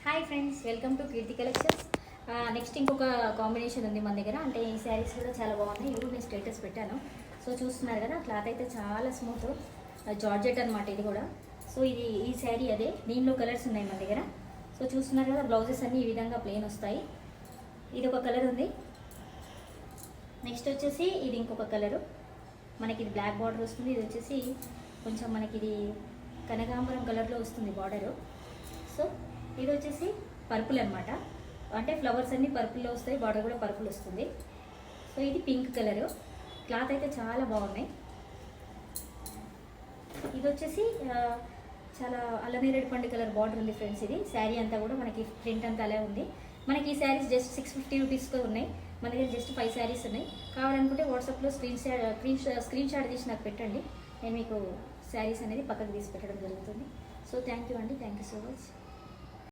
Hi friends, welcome to Keerthi collections. Next ఇంకొక combination ఉంది మన దగ్గర. అంటే ఈ శారీస్ కూడా చాలా బాగున్నాయి. ఇవి నేను స్టేటస్ పెట్టాను. సో చూస్తున్నారు కదా, క్లాత్ అయితే చాలా స్మూత్, జార్జెట్ అనమాట ఇది కూడా. సో ఈ శారీ అదే, దీనిలో కలర్స్ ఉన్నాయి మన దగ్గర. సో చూస్తున్నారు కదా, బ్లౌజెస్ అన్నీ ఈ విధంగా ప్లెయిన్ వస్తాయి. ఇది ఒక కలర్ ఉంది. నెక్స్ట్ వచ్చేసి ఇది ఇంకొక కలరు. మనకి ఇది బ్లాక్ బార్డర్ వస్తుంది. ఇది వచ్చేసి కొంచెం మనకి ఇది కనకాంబరం కలర్లో వస్తుంది బార్డరు. సో ఇది వచ్చేసి పర్పుల్ అనమాట. అంటే ఫ్లవర్స్ అన్నీ పర్పుల్లో వస్తాయి, బార్డర్ కూడా పర్పుల్ వస్తుంది. సో ఇది పింక్ కలరు. క్లాత్ అయితే చాలా బాగున్నాయి. ఇది వచ్చేసి చాలా అల్లనేరేడు పండు కలర్ బార్డర్ ఉంది ఫ్రెండ్స్. ఇది శారీ అంతా కూడా మనకి ప్రింట్ అంతా అలా ఉంది. మనకి ఈ శారీస్ జస్ట్ 650 రూపీస్తో ఉన్నాయి. మన దగ్గర జస్ట్ 5 శారీస్ ఉన్నాయి. కావాలనుకుంటే వాట్సాప్లో స్క్రీన్ షాట్ తీసి నాకు పెట్టండి. నేను మీకు శారీస్ అనేది పక్కకు తీసి పెట్టడం జరుగుతుంది. సో థ్యాంక్ యూ అండి, థ్యాంక్ యూ సో మచ్.